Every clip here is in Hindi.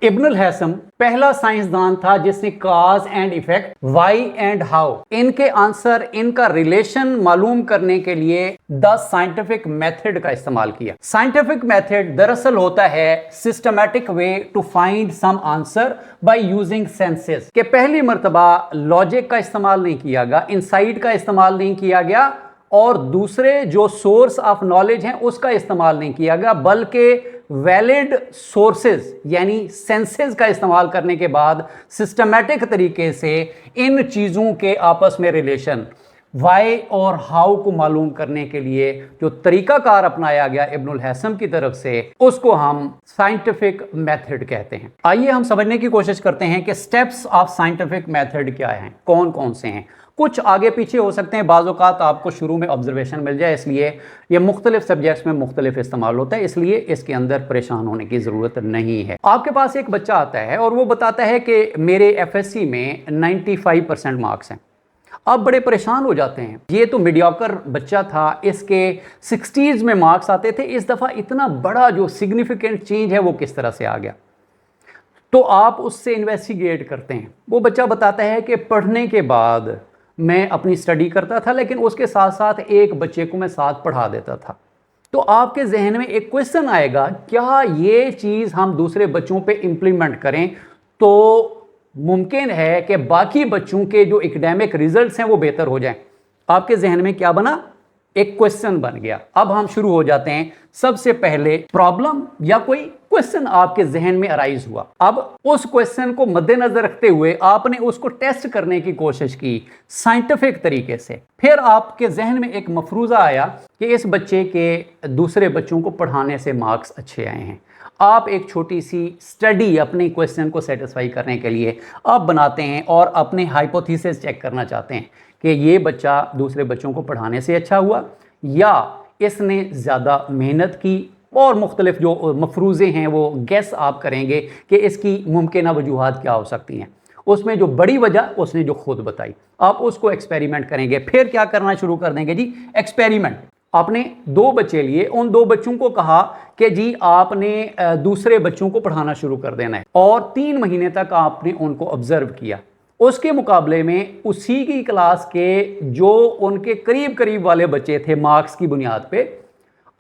इब्नुल हैसम पहला साइंसदान था जिसने cause and effect, why and how, इनके आंसर, इनका रिलेशन मालूम करने के लिए द साइंटिफिक मेथड का इस्तेमाल किया। साइंटिफिक मेथड दरअसल होता है systematic way to find some answer by using senses. के पहली मर्तबा लॉजिक का इस्तेमाल नहीं किया गया, इनसाइट का इस्तेमाल नहीं किया गया और दूसरे जो सोर्स ऑफ नॉलेज हैं उसका इस्तेमाल नहीं किया गया, बल्कि वैलिड सोर्सेज यानी सेंसेस का इस्तेमाल करने के बाद सिस्टमैटिक तरीके से इन चीज़ों के आपस में रिलेशन, वाई और हाउ को मालूम करने के लिए जो तरीकाकार अपनाया गया इब्नुल हैसम की तरफ से, उसको हम साइंटिफिक मेथड कहते हैं। आइए हम समझने की कोशिश करते हैं कि स्टेप्स ऑफ साइंटिफिक मेथड क्या हैं, कौन कौन से हैं। कुछ आगे पीछे हो सकते हैं, बाज़-औक़ात आपको शुरू में ऑब्जर्वेशन मिल जाए, इसलिए ये मुख्तलिफ सब्जेक्ट्स में मुख्तलिफ इस्तेमाल होता है, इसलिए इसके अंदर परेशान होने की ज़रूरत नहीं है। आपके पास एक बच्चा आता है और वो बताता है कि मेरे FSC में 95% मार्क्स हैं। आप बड़े परेशान हो जाते हैं, ये तो मीडियोकर बच्चा था, इसके 60s में मार्क्स आते थे, इस दफ़ा इतना बड़ा जो सिग्निफिकेंट चेंज है वो किस तरह से आ गया। तो आप उससे इन्वेस्टिगेट करते हैं। वो बच्चा बताता है कि पढ़ने के बाद मैं अपनी स्टडी करता था, लेकिन उसके साथ साथ एक बच्चे को मैं साथ पढ़ा देता था। तो आपके जहन में एक क्वेश्चन आएगा, क्या ये चीज़ हम दूसरे बच्चों पे इम्प्लीमेंट करें तो मुमकिन है कि बाकी बच्चों के जो एकेडमिक रिजल्ट्स हैं वो बेहतर हो जाएं। आपके जहन में क्या बना? एक क्वेश्चन बन गया। अब हम शुरू हो जाते हैं। सबसे पहले प्रॉब्लम या कोई क्वेश्चन आपके जहन में अराइज हुआ। अब उस क्वेश्चन को मद्देनजर रखते हुए आपने उसको टेस्ट करने की कोशिश की साइंटिफिक तरीके से। फिर आपके जहन में एक मफरूज़ा आया कि इस बच्चे के दूसरे बच्चों को पढ़ाने से मार्क्स अच्छे आए हैं। आप एक छोटी सी स्टडी अपने क्वेश्चन को सेटिस्फाई करने के लिए आप बनाते हैं और अपने हाइपोथेसिस चेक करना चाहते हैं कि ये बच्चा दूसरे बच्चों को पढ़ाने से अच्छा हुआ या इसने ज़्यादा मेहनत की, और मुख्तलिफ जो मफरूज़े हैं वो गैस आप करेंगे कि इसकी मुमकिन वजूहात क्या हो सकती हैं। उसमें जो बड़ी वजह उसने जो खुद बताई, आप उसको एक्सपेरिमेंट करेंगे। फिर क्या करना शुरू कर देंगे जी? एक्सपेरिमेंट। आपने 2 बच्चे लिए, उन 2 बच्चों को कहा कि जी आपने दूसरे बच्चों को पढ़ाना शुरू कर देना है, और 3 महीने तक आपने उनको ऑब्जर्व किया। उसके मुकाबले में उसी की क्लास के जो उनके करीब करीब वाले बच्चे थे, मार्क्स की बुनियाद पे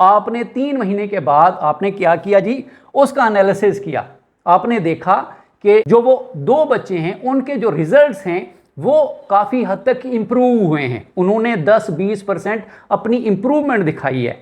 आपने 3 महीने के बाद आपने क्या किया जी? उसका एनालिसिस किया। आपने देखा कि जो वो 2 बच्चे हैं उनके जो रिजल्ट्स हैं वो काफ़ी हद तक इम्प्रूव हुए हैं, उन्होंने 10-20% अपनी इम्प्रूवमेंट दिखाई है।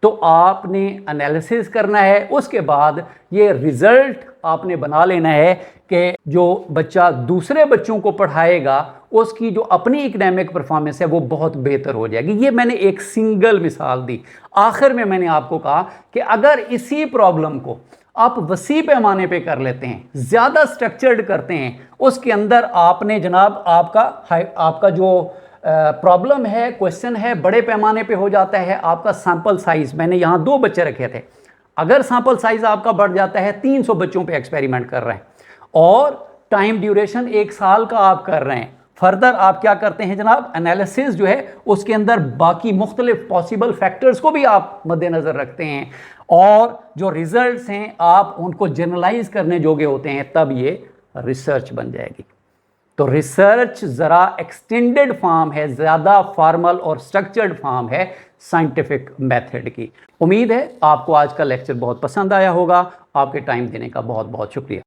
तो आपने एनालिसिस करना है, उसके बाद ये रिज़ल्ट आपने बना लेना है कि जो बच्चा दूसरे बच्चों को पढ़ाएगा उसकी जो अपनी एकेडमिक परफॉर्मेंस है वो बहुत बेहतर हो जाएगी। ये मैंने एक सिंगल मिसाल दी। आखिर में मैंने आपको कहा कि अगर इसी प्रॉब्लम को आप वसी पैमाने पे कर लेते हैं, ज़्यादा स्ट्रक्चर्ड करते हैं, उसके अंदर आपने जनाब आपका जो प्रॉब्लम है, क्वेश्चन है, बड़े पैमाने पे हो जाता है। आपका सैंपल साइज, मैंने यहाँ 2 बच्चे रखे थे, अगर सैंपल साइज आपका बढ़ जाता है, 300 बच्चों पे एक्सपेरिमेंट कर रहे हैं और टाइम ड्यूरेशन 1 साल का आप कर रहे हैं, फर्दर आप क्या करते हैं जनाब? एनालिसिस जो है उसके अंदर बाकी मुख्तलिफ पॉसिबल फैक्टर्स को भी आप मद्देनज़र रखते हैं और जो रिजल्ट्स हैं आप उनको जनरलाइज करने जोगे होते हैं, तब ये रिसर्च बन जाएगी। तो रिसर्च ज़रा एक्सटेंडेड फॉर्म है, ज़्यादा फॉर्मल और स्ट्रक्चर्ड फॉर्म है साइंटिफिक मेथड की। उम्मीद है आपको आज का लेक्चर बहुत पसंद आया होगा। आपके टाइम देने का बहुत बहुत शुक्रिया।